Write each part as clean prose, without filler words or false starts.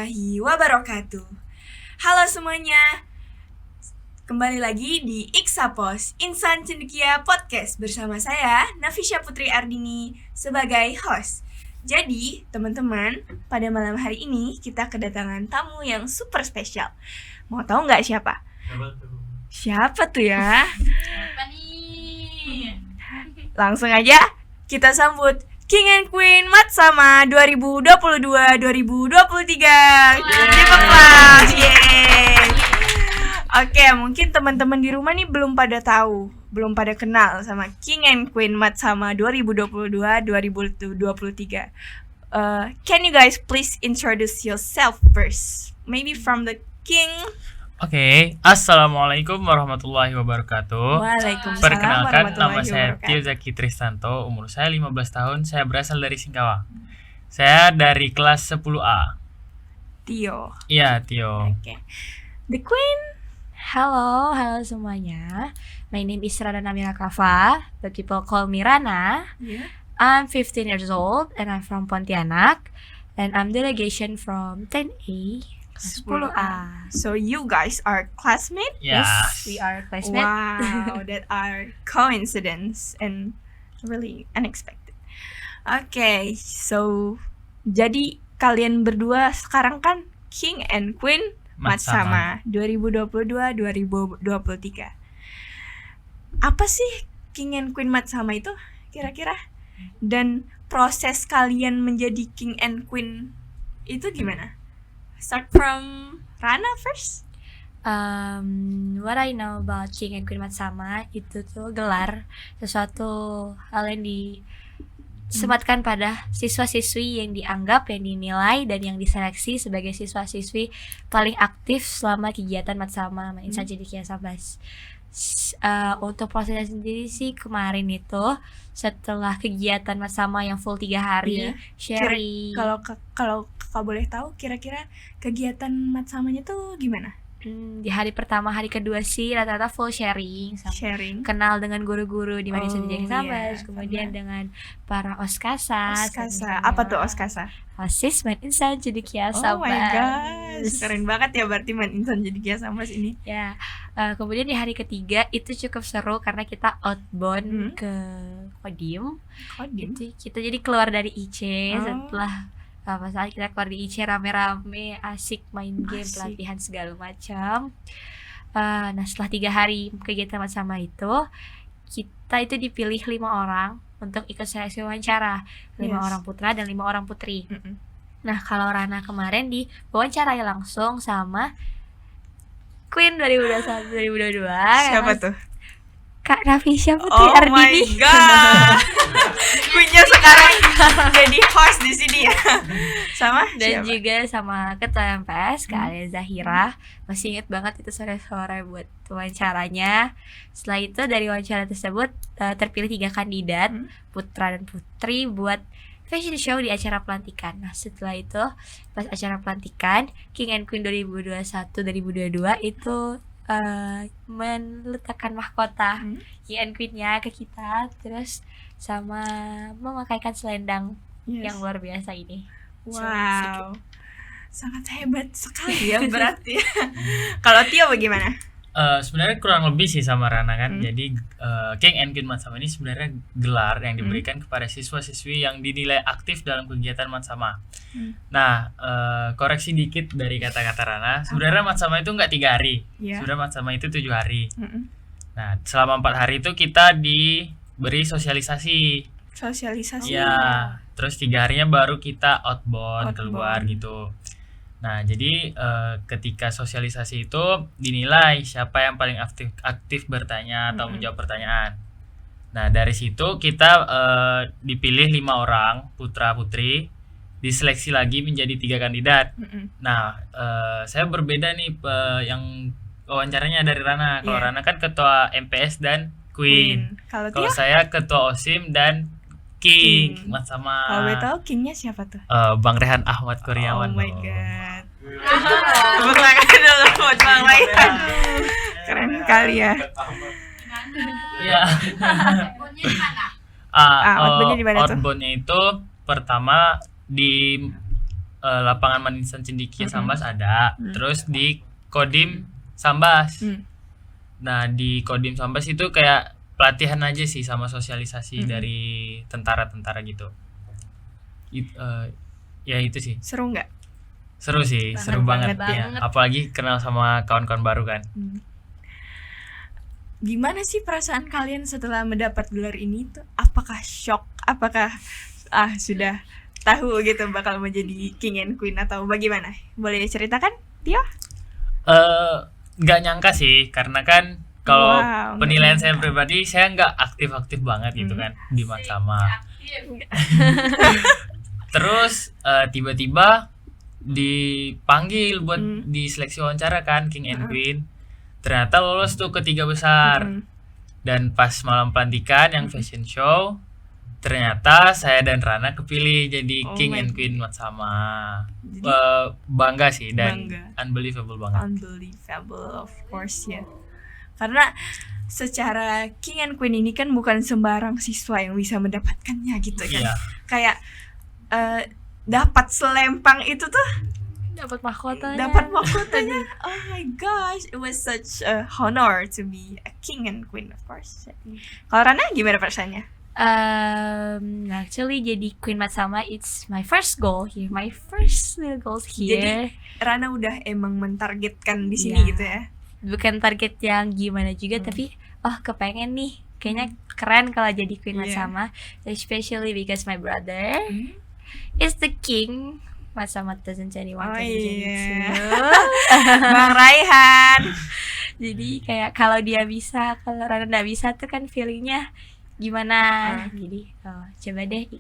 warahmatullahi wabarakatuh. Halo semuanya, kembali lagi di Iksapos, Insan Cendekia Podcast bersama saya, Nafisya Putri Ardini, sebagai host. Jadi, teman-teman, pada malam hari ini kita kedatangan tamu yang super spesial. Mau tahu nggak siapa? Siapa tuh ya? Apa nih? Langsung aja kita sambut King and Queen Matsama 2022-2023. Give applause. Yeay. Oke, mungkin teman-teman di rumah nih belum pada tahu, belum pada kenal sama King and Queen Matsama 2022-2023. Can you guys please introduce yourself first? Maybe from the King. Oke, Assalamualaikum warahmatullahi wabarakatuh. Waalaikumsalam Perkenalkan, nama warahmatullahi saya wabarakatuh. Tio Zaki Tristanto, umur saya 15 tahun, saya berasal dari Singkawang. Saya dari kelas 10A. Tio. Iya, Tio. Oke. The Queen. Halo semuanya. My name is Rana Namira Kava, but people call me Rana. Yeah. I'm 15 years old and I'm from Pontianak, and I'm delegation from 10A, kelas 10A. So you guys are classmates? Yes. We are classmates. Wow, that are coincidence and really unexpected. Okay, so jadi kalian berdua sekarang kan King and Queen Matsama 2022-2023. Apa sih King and Queen Matsama itu kira-kira? Dan proses kalian menjadi King and Queen itu gimana? Start from Rana first. What I know about King and Queen Matsama itu tuh gelar sesuatu hal yang disematkan pada siswa-siswi yang dianggap, yang dinilai, dan yang diseleksi sebagai siswa-siswi paling aktif selama kegiatan Matsama Insan Cendekia Sambas. Untuk prosesnya sendiri sih kemarin itu setelah kegiatan Matsama yang full 3 hari sharing. Kalau kakak boleh tahu kira-kira kegiatan Matsamanya tuh gimana? Di hari pertama, hari kedua sih rata-rata full sharing, Sharing. kenal dengan guru-guru di Madrasah Oh, Cendekia Sambas, iya, kemudian sama. dengan para oskasa. Oskasa. Apa tuh Oskasa? OSIS Insan Cendekia Oh Sambas. my gosh, keren banget ya berarti Insan Cendekia Sambas ini. Ya, kemudian di hari ketiga itu cukup seru karena kita outbound ke Kodim. Kodim. Itu kita jadi keluar dari IC Oh. setelah pas saat kita keluar di IC rame-rame, asik main game, Asik. pelatihan segala macam. Nah setelah 3 hari kegiatan sama itu, kita itu dipilih 5 orang untuk ikut seleksi wawancara, 5 Yes. orang putra dan 5 orang putri. Mm-mm. Nah kalau Rana kemarin diwawancarai langsung sama Queen 2021-2022. Siapa tuh? Kak Nafisya Putri Oh my Ardini. god. Queennya sekarang jadi host di sini ya. Sama Dan siapa? juga sama ketua MPS Kak Alia Zahira. Masih inget banget itu sore-sore buat wawancaranya. Setelah itu dari wawancara tersebut terpilih 3 kandidat, putra dan putri, buat fashion show di acara pelantikan. Nah setelah itu pas acara pelantikan King and Queen 2021-2022 itu meletakkan mahkota King and Queen-nya ke kita, terus sama memakaikan selendang Yes. yang luar biasa ini. Wow. Sangat hebat sekali ya berarti. Kalau Tio bagaimana? Sebenarnya kurang lebih sih sama Rana kan. Jadi King and Queen Matsama ini sebenarnya gelar yang diberikan kepada siswa-siswi yang dinilai aktif dalam kegiatan Matsama. Nah, koreksi dikit dari kata-kata Rana. Sebenarnya Matsama itu nggak 3 hari. Iya. Sebenarnya Matsama itu 7 hari. Mm-mm. Nah, selama 4 hari itu kita diberi sosialisasi. Sosialisasi. Ya, terus 3 harinya baru kita outbound keluar Outbound. gitu. Nah, jadi ketika sosialisasi itu dinilai siapa yang paling aktif bertanya atau menjawab pertanyaan. Nah, dari situ kita dipilih 5 orang putra putri, diseleksi lagi menjadi 3 kandidat. Mm-mm. Nah, saya berbeda nih yang wawancaranya dari Rana. Kalau Iya. Rana kan ketua MPS dan Queen. Kalau Kalau Tio? saya ketua OSIM dan King. Matsama. Kalau boleh tahu Kingnya siapa tuh? Bang Rehan Ahmad Kurniawan. Oh my dong. god. Tepuk tangan dulu buat Bang Rehan. Keren kali ya. Iya. Outbound-nya di mana tuh? Outbound-nya itu pertama di lapangan Manisan Cendekia Sambas ada. Mm. Terus di Kodim Sambas. Mm. Nah, di Kodim Sambas itu kayak pelatihan aja sih sama sosialisasi dari tentara-tentara gitu. Ya itu sih. Seru nggak? Seru sih, Banget, seru banget, banget. ya. Apalagi kenal sama kawan-kawan baru kan. Gimana sih perasaan kalian setelah mendapat gelar ini tuh? Apakah shock? Apakah sudah tahu gitu bakal menjadi king and queen atau bagaimana? Boleh ceritakan, Tio? Nggak nyangka sih, karena kan kalau Wow, penilaian nggak saya pribadi, saya nggak aktif-aktif banget gitu kan di Matsama. Terus tiba-tiba dipanggil buat diseleksi wawancara kan king and queen. Ternyata lolos tuh ke 3 besar. Dan pas malam pelantikan yang fashion show, ternyata saya dan Rana kepilih jadi Oh king my and queen Matsama. Jadi Bangga sih dan bangga. unbelievable banget. Unbelievable, of course ya. Karena secara king and queen ini kan bukan sembarang siswa yang bisa mendapatkannya gitu kan. Iya. Kayak dapat selempang itu tuh, Dapat mahkotanya. dapat mahkotanya. Oh my gosh, it was such a honor to be a king and queen, of course. Kalau Rana gimana perasaannya? Actually jadi Queen Matsama it's my first goal here, my first little goals here. Jadi Rana udah emang mentargetkan di sini Iya. gitu ya. Bukan target yang gimana juga, tapi kepengen nih, kayaknya keren kalau jadi Queen Iya. Matsama, especially because my brother is the king Matsama 2021. Oh 2022. iya. Bang Raihan. Jadi kayak kalau dia bisa, kalau Rana nggak bisa tuh kan feelingnya gimana. Jadi coba deh.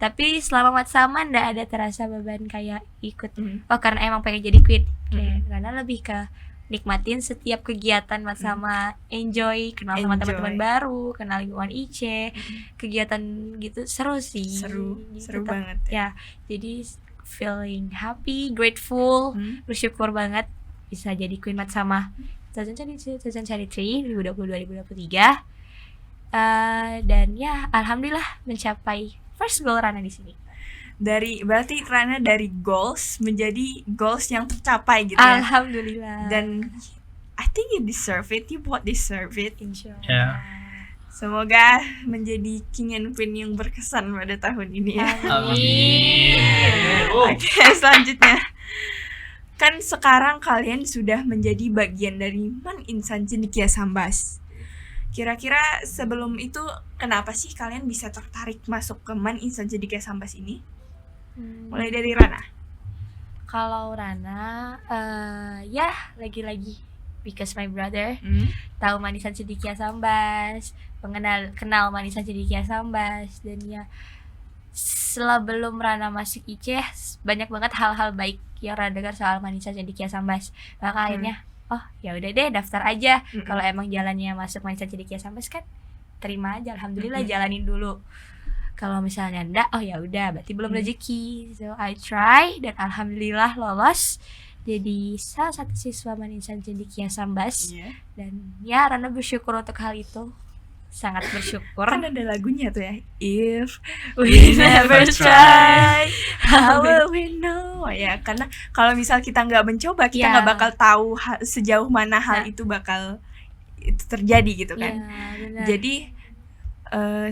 Tapi selama Matsama nggak ada terasa beban kayak ikut. Karena emang pengen jadi queen. Kayak Rana lebih ke nikmatin setiap kegiatan Matsama, enjoy, kenal sama Enjoy. teman-teman baru, kenal lingkungan IC, kegiatan gitu seru sih. Seru Tetap- banget. Ya, jadi feeling happy, grateful, bersyukur banget bisa jadi Queen Matsama 2023 2022-2023. Dan ya alhamdulillah mencapai first goal Rana di sini. Berarti Rana dari goals menjadi goals yang tercapai gitu ya. Alhamdulillah. Dan I think you deserve it, you both deserve it. Insyaallah. Ya. Semoga menjadi king and queen yang berkesan pada tahun ini ya. Amin. Oke, selanjutnya. Kan sekarang kalian sudah menjadi bagian dari Man Insan Cendekia Sambas. Kira-kira sebelum itu kenapa sih kalian bisa tertarik masuk ke Man Insan Cendekia Sambas ini? Mulai dari Rana. Kalau Rana ya lagi-lagi because my brother tahu Manisan Cendekia Sambas, kenal Manisan Cendekia Sambas, dan ya sebelum Rana masuk IC banyak banget hal-hal baik yang Rana dengar soal Manisan Cendekia Sambas. Maka akhirnya ya udah deh daftar aja. Kalau emang jalannya masuk Manisan Cendekia Sambas kan terima aja, alhamdulillah jalanin dulu. Kalau misalnya enggak, ya udah berarti belum rezeki. So I try dan alhamdulillah lolos jadi salah satu siswa Manisan Cendekia Sambas. Dan ya Rana bersyukur untuk hal itu, sangat bersyukur. Kan ada lagunya tuh ya, If we never try, how will we know? Ya, karena kalau misal kita nggak mencoba, kita nggak bakal tahu sejauh mana hal itu bakal itu terjadi gitu kan. benar. Jadi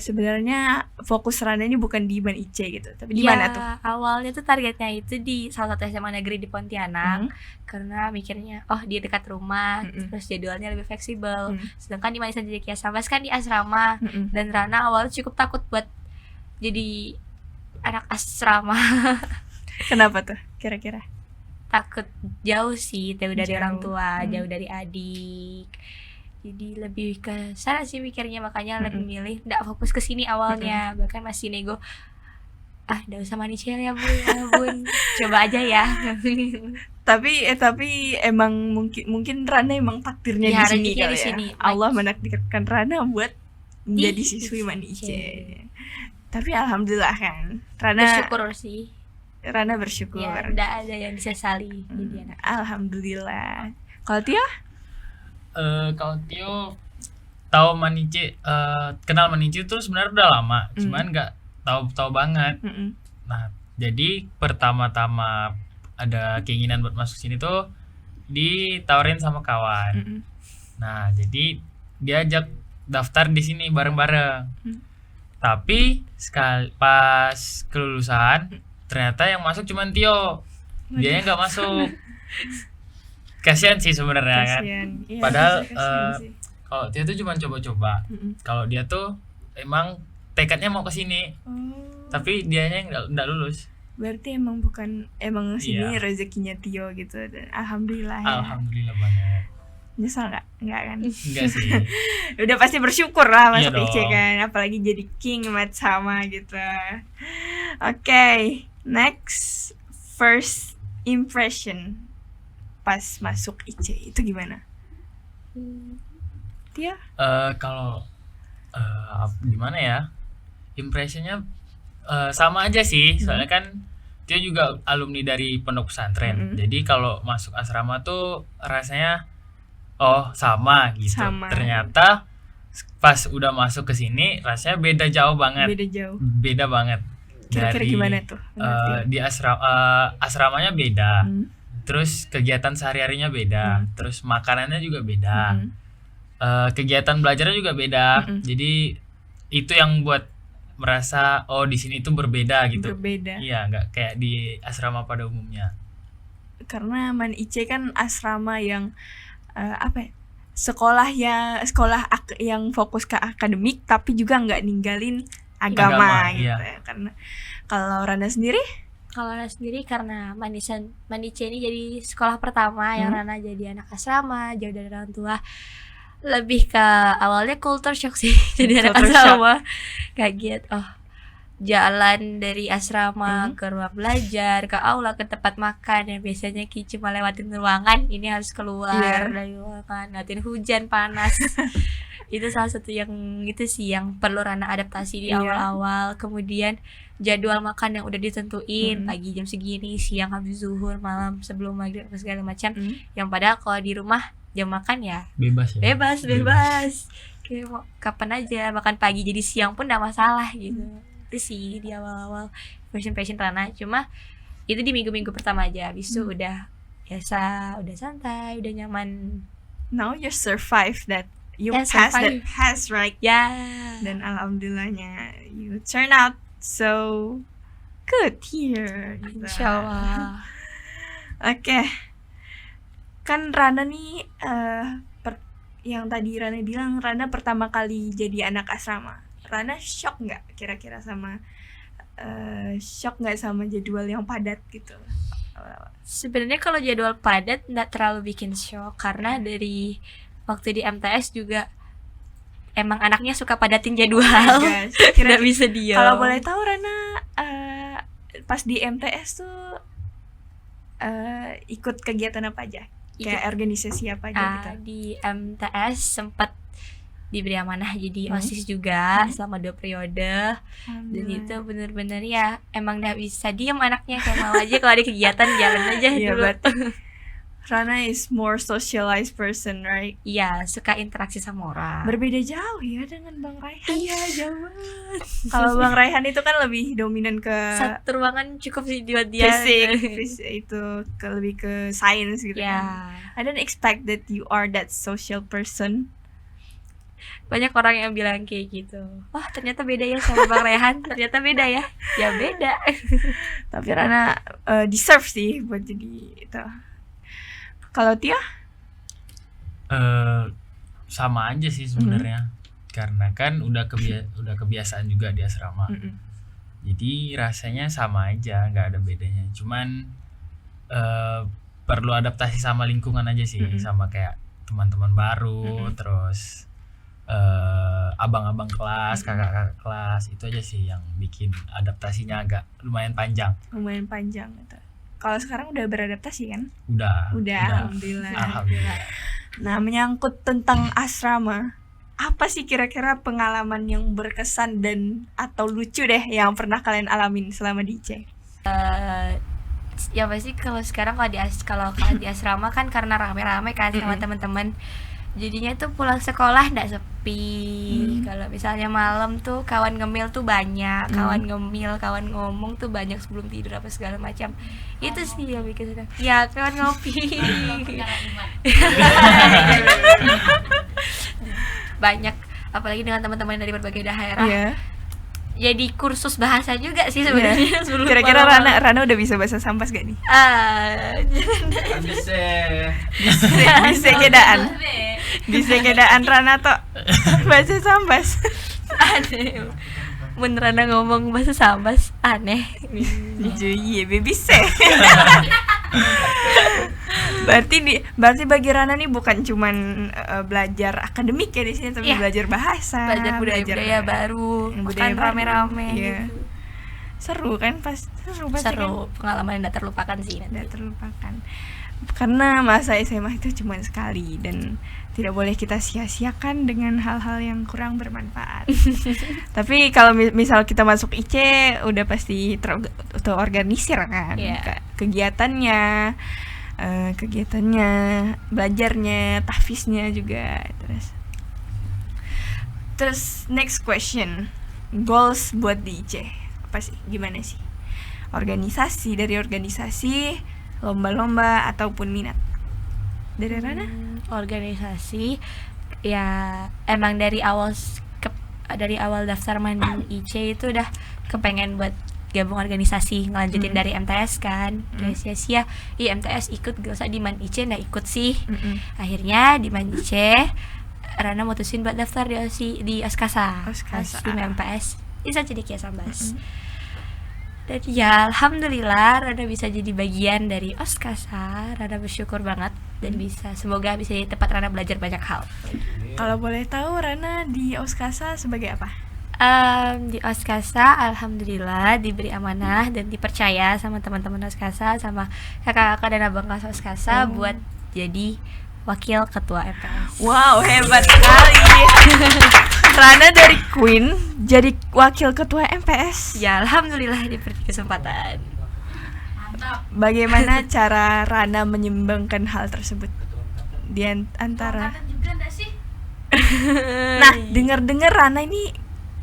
sebenarnya fokus Rana ini bukan di Man IC gitu, tapi di mana tuh? Awalnya tuh targetnya itu di salah satu SMA negeri di Pontianak, karena mikirnya dia dekat rumah, terus jadwalnya lebih fleksibel. Sedangkan di Manisan Cendekia Sambas kan di asrama, dan Rana awalnya cukup takut buat jadi anak asrama. Kenapa tuh kira-kira? Takut jauh sih, jauh dari Jauh. orang tua, jauh dari adik. Jadi lebih ke sana sih mikirnya, makanya lebih milih nggak fokus ke sini awalnya. Bahkan masih nego, nggak usah manicel ya bun, coba aja ya. Tapi emang mungkin Rana emang takdirnya Ya, di sini rezekinya kali di ya. sini. Allah menakdirkan Rana buat menjadi Di siswi Man IC. IC. Tapi alhamdulillah kan, Rana Bersyukur sih. Rana bersyukur. Ya, nggak ada yang disesali jadi anak. Alhamdulillah. Kalau Tio? Kalau Tio tahu Manice, kenal Manice tuh sebenarnya udah lama, cuman nggak tahu banget. Nah, Jadi pertama-tama ada keinginan buat masuk sini tuh ditawarin sama kawan. Mm-mm. Nah, jadi diajak daftar di sini bareng-bareng. Tapi pas kelulusan ternyata yang masuk cuman Tio. Dianya nggak masuk. Kasihan sih sebenarnya kan. Kasian. Iya, Padahal, kasian sih. Kalau Tio tuh cuma coba-coba. Mm-mm. Kalau dia tuh emang tekadnya mau ke sini, Oh, tapi dianya nggak lulus. berarti emang sini Iya. rezekinya Tio gitu. Dan alhamdulillah ya. Alhamdulillah banget. Nyesal nggak? Nggak kan? Enggak sih. Udah pasti bersyukur lah Iya masuk IC dong. kan, apalagi jadi king mat sama gitu. Oke, next, first impression pas masuk IC itu gimana? Tia? Kalau gimana ya? Impressionnya sama aja sih. Soalnya kan dia juga alumni dari pondok pesantren. Jadi kalau masuk asrama tuh rasanya sama gitu. Sama. Ternyata pas udah masuk ke sini rasanya beda jauh banget. Beda jauh. Beda banget. Kira-kira Dari, gimana tuh? di asramanya beda. Hmm. Terus kegiatan sehari-harinya beda. Terus makanannya juga beda. Mm-mm. Kegiatan belajarnya juga beda. Mm-mm. Jadi itu yang buat merasa di sini itu berbeda gitu. Berbeda. Iya, nggak kayak di asrama pada umumnya. Karena Man IC kan asrama yang sekolah yang fokus ke akademik tapi juga nggak ninggalin agama gitu Iya. ya. Karena kalau Rana sendiri Kalau Rana sendiri karena Manice ini jadi sekolah pertama yang Rana jadi anak asrama, jauh dari orang tua. Lebih ke awalnya culture shock sih jadi anak Culture asrama. Kaget, jalan dari asrama ke ruang belajar, ke aula, ke tempat makan yang biasanya cuma lewatin ruangan, ini harus keluar Iya. dari ruangan, ngatin hujan panas. Itu salah satu yang itu sih yang perlu Rana adaptasi di Iya. awal-awal. Kemudian jadwal makan yang udah ditentuin, pagi jam segini, siang habis zuhur, malam sebelum maghrib apa segala macam. Yang padahal kalau di rumah jam makan ya Bebas ya. bebas. Kayak mau kapan aja, makan pagi jadi siang pun gak masalah gitu. Itu sih di awal-awal first impression Rana. Cuma itu di minggu-minggu pertama aja. Habis itu udah biasa, udah santai, udah nyaman. now you survive that, you Yeah, pass survive. that pass, right? Ya. Dan alhamdulillahnya you turn out so good here gitu. Insyaallah. Oke, kan Rana nih yang tadi Rana bilang Rana pertama kali jadi anak asrama. Rana shock nggak kira-kira sama jadwal yang padat gitu? Sebenarnya kalau jadwal padat nggak terlalu bikin shock karena dari waktu di MTS juga emang anaknya suka padatin jadwal. Guys, Nggak bisa diam. kalau boleh tahu Rana pas di MTS tuh ikut kegiatan apa aja? Kayak organisasi apa aja gitu? Di MTS sempat diberi amanah jadi OSIS juga selama 2 periode. Dan itu bener-bener ya emang gak bisa diem anaknya, kayak mau aja kalau ada kegiatan jalan aja Iya, dulu. berarti Rana is more socialized person, right? Iya, suka interaksi sama orang. Berbeda jauh ya dengan Bang Raihan. Iya, jauh banget. Kalau Bang Raihan itu kan lebih dominan ke Satu ruangan cukup sih buat dia. fisik itu lebih ke science gitu Ya, kan. I don't expect that you are that social person. banyak orang yang bilang kayak gitu. Wah, ternyata beda ya sama Bang Rehan. Ternyata beda ya. Ya beda. Tapi Rana deserve sih buat jadi itu. Kalau Tia? Sama aja sih sebenarnya. Karena kan udah kebiasaan juga di asrama. Jadi rasanya sama aja, nggak ada bedanya. Cuman perlu adaptasi sama lingkungan aja sih, sama kayak teman-teman baru, terus abang-abang kelas, kakak-kakak kelas, itu aja sih yang bikin adaptasinya agak lumayan panjang. Lumayan panjang gitu. Kalau sekarang udah beradaptasi kan? Udah. Alhamdulillah. Alhamdulillah. Nah, menyangkut tentang asrama, apa sih kira-kira pengalaman yang berkesan dan atau lucu deh yang pernah kalian alamin selama di IC? Ya pasti kalau sekarang kalau di asrama kan karena rame-rame kan sama teman-teman. jadinya tuh pulang sekolah nggak sepi. Kalau misalnya malam tuh kawan ngemil tuh banyak, kawan ngemil, kawan ngomong tuh banyak sebelum tidur apa segala macam. Itu sih yang bikin senang. Ya, kawan ngopi. Banyak, apalagi dengan teman-teman dari berbagai daerah. Iya. Jadi kursus bahasa juga sih sebenarnya. sebelum Kira-kira malam-malam. Rana udah bisa bahasa Sambas gak nih? Bisa kedaan. Bisa kedaan Rana tok bahasa Sambas. Aneh. Beneran ngomong bahasa Sambas aneh. Iya, baby say. berarti bagi Rana nih bukan cuman belajar akademik ya di sini, tapi Iya. belajar bahasa, Belajar budaya-budaya baru, budaya makan baru. rame-rame Iya. gitu. Seru kan, seru pasti kan? Seru, pengalaman yang tak terlupakan sih Tidak nanti. terlupakan. Karena masa SMA itu cuma sekali dan tidak boleh kita sia-siakan dengan hal-hal yang kurang bermanfaat. Tapi kalau misal kita masuk IC udah pasti terorganisir kan, Iya. kegiatannya, belajarnya, tahfiznya juga. Terus next question, goals buat di IC apa sih? Gimana sih? Dari organisasi, lomba-lomba ataupun minat. Dari Rana? Organisasi ya emang dari awal daftar main IC itu udah kepengen buat gabung organisasi, ngelanjutin dari MTS kan. Udah sia-sia, MTS ikut gak usah di man IC, nah ikut sih. Akhirnya di man IC Rana mutusin buat daftar di Oskasa. Di MPS bisa jadi Kia Sambas. Dan ya alhamdulillah Rana bisa jadi bagian dari Oskasa. Rana bersyukur banget dan semoga bisa jadi tempat Rana belajar banyak hal. Kalau boleh tahu Rana di Oskasa sebagai apa? Di Oskasa alhamdulillah diberi amanah dan dipercaya sama teman-teman Oskasa, sama kakak-kakak dan abang kelas Oskasa buat jadi wakil ketua MPS. Wow, hebat sekali. Rana dari Queen jadi wakil ketua MPS. Ya alhamdulillah diberi kesempatan. Bagaimana cara Rana menyumbangkan hal tersebut di antara? Nah, dengar-dengar Rana ini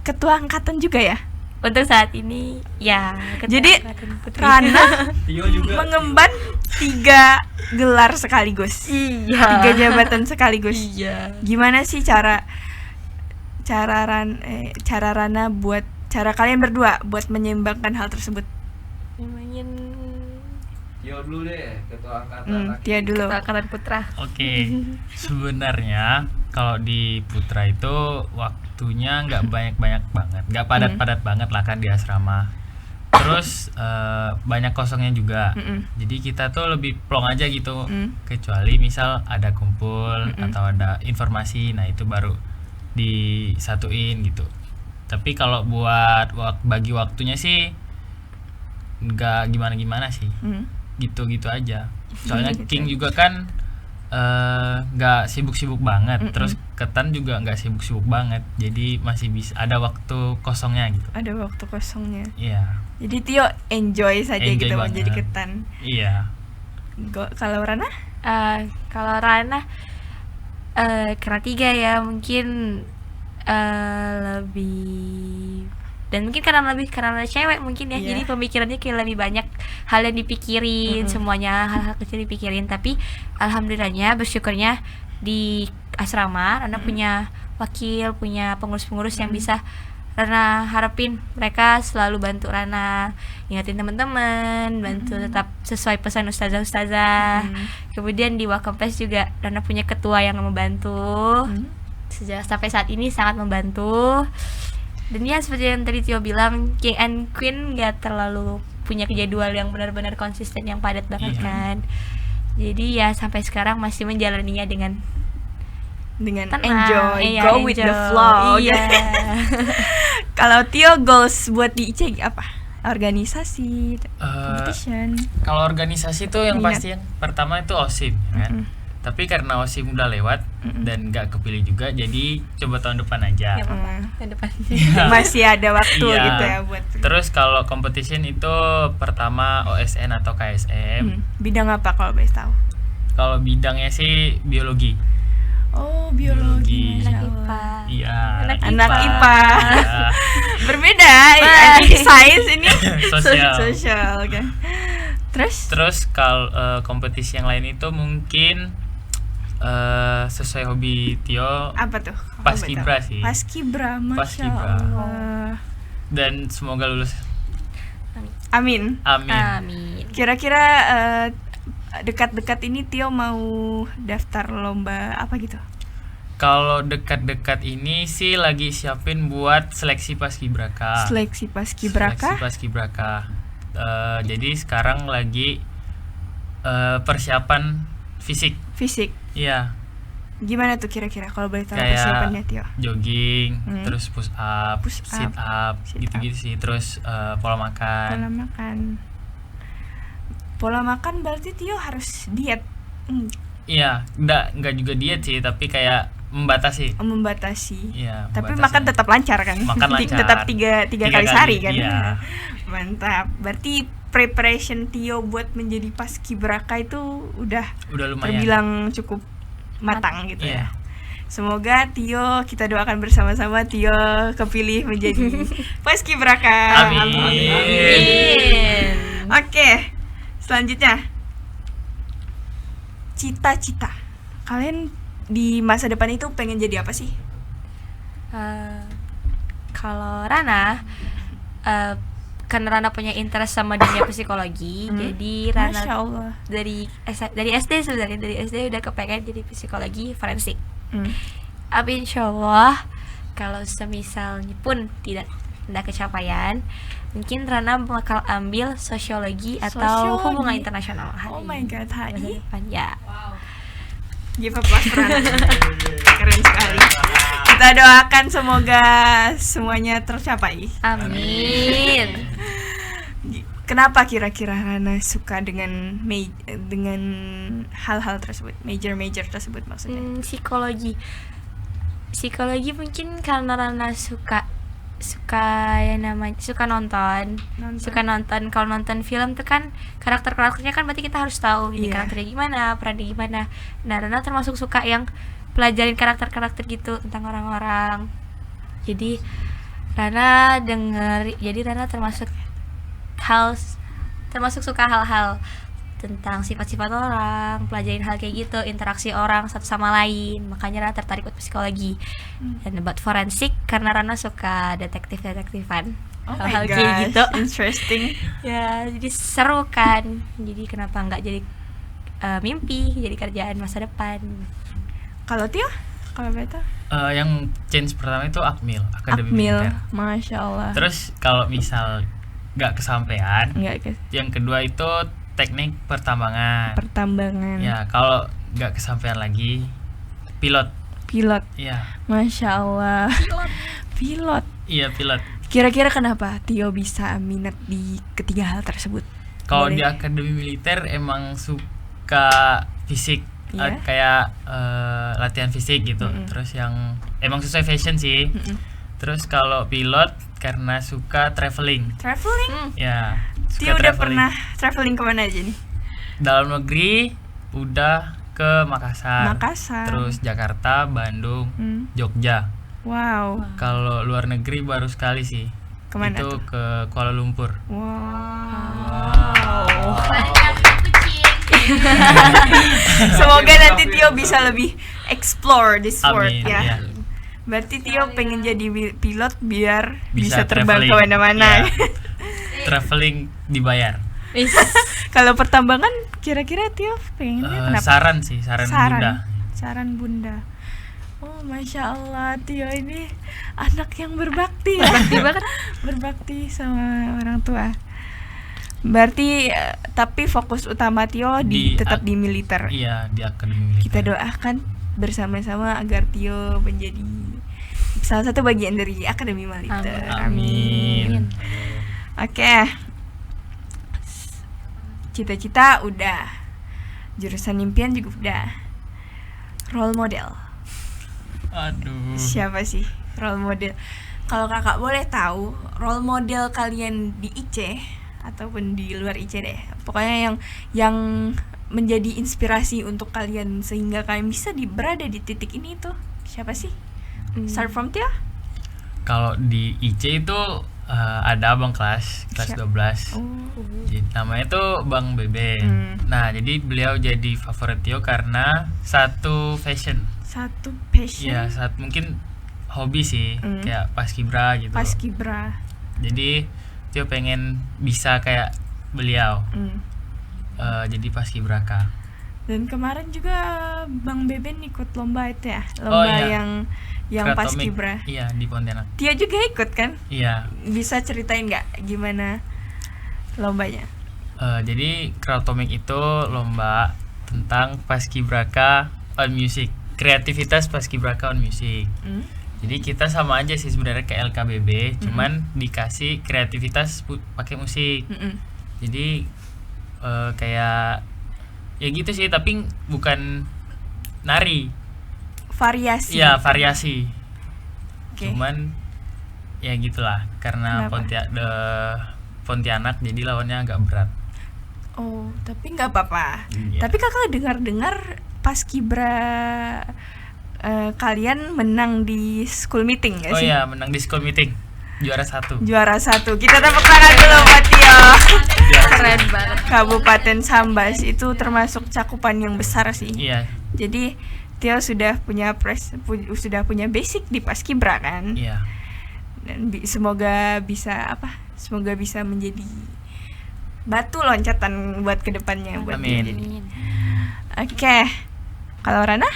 ketua angkatan juga ya? Untuk saat ini ya ketua Jadi angkatan putri. Rana Tio juga. mengemban 3 gelar sekaligus, Iya. 3 jabatan sekaligus. Iya. Gimana sih cara Rana buat cara kalian berdua buat menyeimbangkan hal tersebut? Namanya Tio dulu deh, ketua angkatan. Tia dulu. ketua angkatan putra. Oke, sebenarnya kalau di Putra itu waktunya nggak banyak-banyak banget, nggak padat-padat banget lah kan di asrama. Terus banyak kosongnya juga. Jadi kita tuh lebih plong aja gitu. Kecuali misal ada kumpul atau ada informasi, nah itu baru disatuin gitu. Tapi kalau buat bagi waktunya sih nggak gimana-gimana sih. Gitu-gitu aja. Soalnya Gitu King aja. juga kan nggak sibuk-sibuk banget, terus Ketan juga nggak sibuk-sibuk banget, jadi masih bisa ada waktu kosongnya gitu. Ada waktu kosongnya. Iya, Jadi Tio enjoy saja Enjoy gitu banget. menjadi Ketan. iya. Kalau Rana? Kalau Rana karena 3 ya mungkin lebih, dan mungkin karena cewek mungkin ya, Iya. jadi pemikirannya kayak lebih banyak hal yang dipikirin, semuanya hal-hal kecil dipikirin. Tapi alhamdulillahnya bersyukurnya di asrama Rana punya wakil, punya pengurus-pengurus yang bisa Rana harapin mereka selalu bantu Rana, ingatin teman-teman, bantu tetap sesuai pesan ustazah-ustazah. Kemudian di Welcome Fest juga Rana punya ketua yang membantu. Sampai saat ini sangat membantu. Dan ya seperti yang tadi Tio bilang, King and Queen gak terlalu punya jadwal yang benar-benar konsisten yang padat banget kan. Jadi ya sampai sekarang masih menjalaninya dengan tenang, enjoy, iya, go with the enjoy. flow. Iya. Kalau Tio goals buat di IC apa? Organisasi, competition. Kalau organisasi tuh yang Minat. pasti yang pertama itu OSIM kan. Tapi karena OSIM udah lewat dan nggak kepilih juga, jadi coba tahun depan aja. Gak apa-apa, ke depan. Masih ada waktu Iya. gitu ya buat. Terus kalau competition itu pertama OSN atau KSM. Bidang apa kalau boleh tahu? Kalau bidangnya sih biologi. Oh, biologi. Biologi. Masya Anak Allah. IPA. Iya, Anak IPA. Iya. Berbeda, sains ini Sosial. sosial kan. Terus kalau kompetisi yang lain itu mungkin sesuai hobi Tio Apa tuh? Paskibra sih. Paskibra, Masya Paskibra. Allah. Dan semoga lulus. Amin. Amin. Amin. Kira-kira dekat-dekat ini Tio mau daftar lomba apa gitu? Kalau dekat-dekat ini sih lagi siapin buat seleksi Paskibraka. Seleksi Paskibraka. Seleksi Paskibraka. Jadi sekarang lagi persiapan fisik. Fisik. Iya, Gimana tuh kira-kira kalau boleh tahu Kayak persiapannya Tio? jogging, Hmm. terus push up, Push up, sit up, sit gitu-gitu sih. Terus pola makan. Pola makan. Pola makan berarti Tio harus diet. Iya, enggak juga diet sih, tapi kayak membatasi. Membatasi. Iya, Tapi membatasi. makan tetap lancar kan? Makan lancar. Tetap tiga kali kali, sehari kan? iya. Mantap. Berarti preparation Tio buat menjadi paskibraka itu udah Udah lumayan. terbilang cukup matang gitu Iya. ya. Semoga Tio, kita doakan bersama-sama Tio kepilih menjadi paskibraka. Amin. Amin. Oke, selanjutnya cita-cita. Kalian di masa depan itu pengen jadi apa sih? Kalau Rana, karena Rana punya interest sama dunia psikologi, jadi Rana Masya Allah. dari SD sebenarnya, dari SD udah kepengen jadi psikologi forensik. Hmm. Tapi insyaallah kalau semisalnya pun tidak kecapaian, mungkin Rana bakal ambil sosiologi atau Sosiologi. hubungan internasional. Oh my god, Masa HI. depan, ya. Give a plus for Rana. Keren sekali. Kita doakan semoga semuanya tercapai. Amin. Kenapa kira-kira Rana suka dengan dengan hal-hal tersebut, major tersebut maksudnya? Psikologi mungkin karena Rana suka yang namanya suka nonton. Kalau nonton film tuh kan karakternya kan berarti kita harus tahu ini Iya. karakternya gimana, perannya gimana. Nah, Rana termasuk suka yang pelajarin karakter gitu tentang orang-orang. Jadi Rana termasuk suka hal-hal tentang sifat-sifat orang, pelajarin hal kayak gitu, interaksi orang satu sama lain. Makanya Rana tertarik buat psikologi. Dan buat forensik karena Rana suka detektifan. Oh my hal-hal gosh, kayak gitu. interesting. Ya, jadi seru kan. Jadi kenapa nggak jadi mimpi, jadi kerjaan masa depan. Kalau Tio, kalau Beta? Yang change pertama itu Akmil, Akademi Akmil, Militer. Masya Allah. Terus kalau misal nggak kesampaian, Enggak guys, yang kedua itu teknik pertambangan. pertambangan. Ya, kalau nggak kesampaian lagi pilot. Pilot, Iya, Masya Allah. Pilot. iya pilot. Kira-kira kenapa Tio bisa minat di ketiga hal tersebut? Kalau Boleh. di Akademi Militer emang suka fisik, Iya. kayak latihan fisik gitu. Mm-mm. Terus yang emang sesuai fashion sih. Mm-mm. Terus kalau pilot karena suka traveling. Traveling? Ya, Tio udah pernah traveling kemana aja nih? dalam negeri udah ke Makassar. Makassar. Terus Jakarta, Bandung, Hmm. Jogja. Wow. Kalau luar negeri baru sekali sih. Kemana itu tuh? ke Kuala Lumpur. Wow. Semoga nanti Tio bisa lebih explore this world Amin, ya. ya. Berarti Tio pengen jadi pilot biar Bisa bisa terbang traveling. kemana-mana. Ya. Traveling dibayar. Kalau pertambangan kira-kira Tio pengennya kenapa? Saran sih, saran bunda. Saran bunda. Oh, Masya Allah, Tio ini anak yang berbakti. Berbakti banget. Berbakti sama orang tua. Berarti tapi fokus utama Tio tetap di militer. Iya, di Akademi Militer. Kita doakan bersama-sama agar Tio menjadi salah satu bagian dari Akademi Militer. Amin. Oke. Cita-cita udah. Jurusan impian juga udah. Role model. Aduh. Siapa sih role model? Kalau kakak boleh tahu, role model kalian di IC ataupun di luar IC deh. Pokoknya yang menjadi inspirasi untuk kalian sehingga kalian bisa berada di titik ini tuh siapa sih? Start from Tia? Kalau di IC itu ada abang kelas Siap. 12. Jadi, namanya tuh Bang Beben. Nah, jadi beliau jadi favorit Tio karena satu fashion. Satu passion. Iya, mungkin hobi sih, kayak paskibra gitu. Paskibra. Jadi Tio pengen bisa kayak beliau. Jadi paskibraka. Dan kemarin juga Bang Beben ikut lomba itu ya, Oh, lomba iya. yang Kratomic. paskibra. Iya, di Pontianak. Tia juga ikut kan? Iya. Bisa ceritain nggak gimana lombanya? Jadi Kratomic itu lomba tentang paskibraka on music, kreativitas paskibraka on music. Jadi kita sama aja sih sebenarnya kayak LKBB, cuman dikasih kreativitas pakai musik. Jadi kayak ya gitu sih, tapi bukan nari. Variasi. Iya, variasi. Oke. Cuman ya gitulah, karena Kenapa? Pontianak jadi lawannya agak berat. Oh, tapi nggak apa-apa. Iya. Tapi kakak dengar paskibra kalian menang di school meeting nggak Oh sih? iya, menang di school meeting, juara 1. Juara 1. Kita tepuk tangan dulu buat Tio. Keren banget. Kabupaten Sambas itu termasuk cakupan yang besar sih. Iya, Jadi Tio sudah punya basic di paskibra kan? iya. Dan semoga bisa menjadi batu loncatan buat kedepannya buat dia. Amin. Oke. Kalau Rana?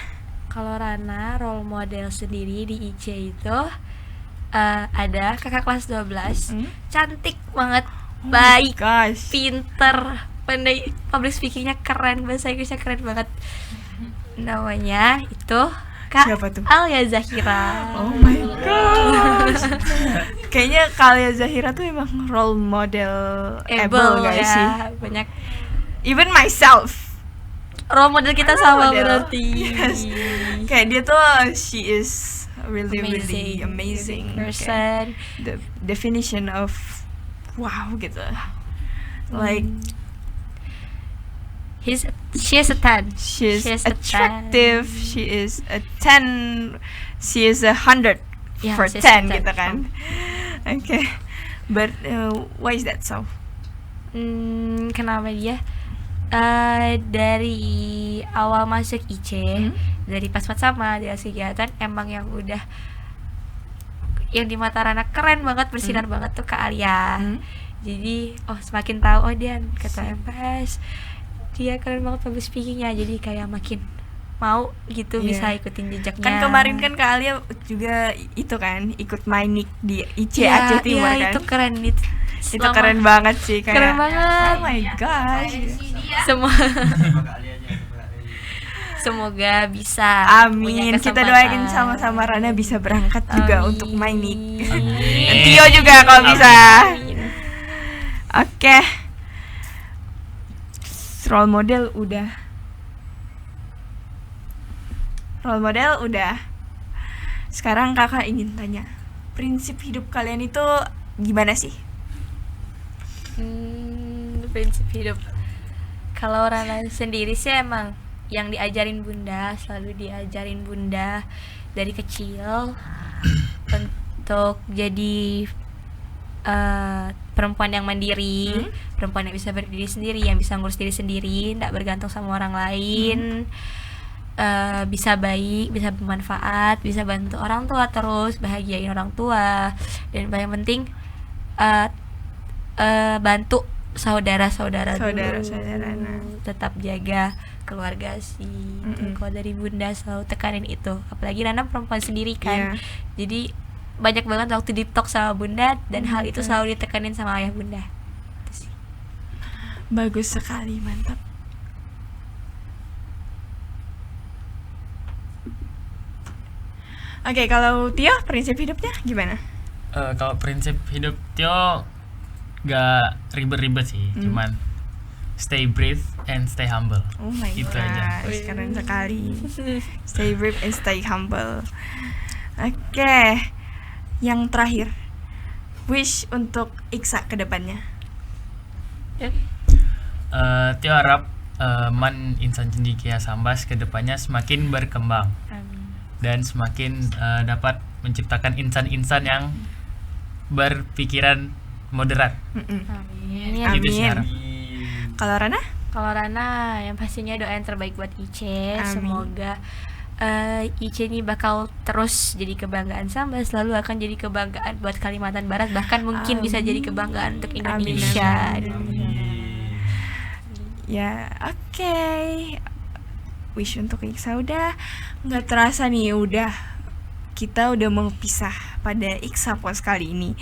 Kalau Rana role model sendiri di IC itu ada kakak kelas 12, cantik banget, baik, Gosh. pinter, pandai public speakingnya keren, bahasa Inggrisnya keren banget. Namanya itu Kak Siapa tuh? Alia Zahira. Oh my gosh. Kayaknya Kalia Zahira tuh emang role model able guys ya, sih. banyak Even myself. role model kita Role sama model. berarti. Yes. Kayak dia tuh she is really amazing person. Kayak the definition of wow gitu. Like She is a 10. she's She is a attractive, 10. she is a 10, she is 100 Yeah, for she's a 10 10. gitu kan. Okay. But why is that so? Kenapa dia? Dari awal masuk IC, dari pas sama dia kegiatan emang yang udah yang di mata Rana keren banget, bersinar banget tuh Kak Alia. Jadi semakin tahu dia ketua MPS, dia keren banget public speakingnya, jadi kayak makin mau gitu bisa ikutin jejaknya. Kan kemarin kan Kak Alia juga itu kan ikut Mainik di IC Iya, Aceh Timur iya, kan. itu keren itu. Itu keren banget sih kayak. Keren banget. Oh my gosh. Semoga bisa Amin. punya Kita kesempatan. doain sama-sama Rana bisa berangkat juga untuk Mainik. Amin. Dan Tio juga kalau bisa. Oke. Role model udah. Sekarang kakak ingin tanya, prinsip hidup kalian itu gimana sih? Prinsip hidup. Kalau Rana sendiri sih emang yang diajarin bunda, selalu diajarin bunda dari kecil untuk jadi perempuan yang mandiri, perempuan yang bisa berdiri sendiri, yang bisa ngurus diri sendiri, tidak bergantung sama orang lain, bisa baik, bisa bermanfaat, bisa bantu orang tua, terus bahagiain orang tua, dan paling penting bantu saudara-saudara dulu. Nah. Tetap jaga keluarga sih. Kalau dari bunda selalu tekanin itu, apalagi Rana perempuan sendiri kan. Jadi banyak banget waktu di talk sama bunda, dan hal itu selalu ditekanin sama ayah bunda. Itu sih. Bagus sekali, mantap. Oke, kalau Tio prinsip hidupnya gimana? Kalau prinsip hidup Tio gak ribet-ribet sih, cuman stay brave and stay humble. Oh my Itu god, aja. keren sekali. Stay brave and stay humble. Oke, yang terakhir, wish untuk Iksa ke depannya. Tio harap Man Insan Cendekia Sambas kedepannya semakin berkembang Amin. dan semakin dapat menciptakan insan-insan yang berpikiran moderat. Mm-mm. Amin. Amin. Gitu sih harap. Kalau Rana? Kalau Rana yang pastinya doa yang terbaik buat Ice. Amin. Semoga Ice ini bakal terus jadi kebanggaan Sambas, selalu akan jadi kebanggaan buat Kalimantan Barat, bahkan mungkin bisa jadi kebanggaan untuk Indonesia. Ya, oke. Wish untuk Iksa udah nggak terasa nih, kita udah mau pisah pada Iksa Pos kali ini.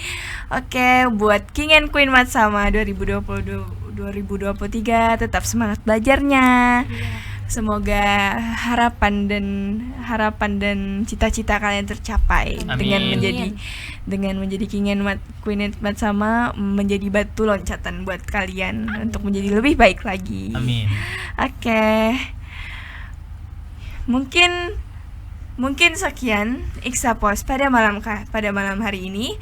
Oke, buat King and Queen Matsama 2023 tetap semangat belajarnya. Semoga harapan dan cita-cita kalian tercapai. Amin. dengan menjadi King and Queen and Matsama menjadi batu loncatan buat kalian untuk menjadi lebih baik lagi. Amin. Oke. Mungkin sekian Iksa Pos pada malam hari ini.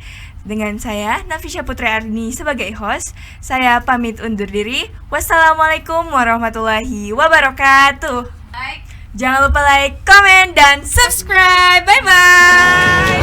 Dengan saya Nafisha Putri Ardini sebagai host. Saya pamit undur diri. Wassalamualaikum warahmatullahi wabarakatuh. Jangan lupa like, comment, dan subscribe. Bye bye.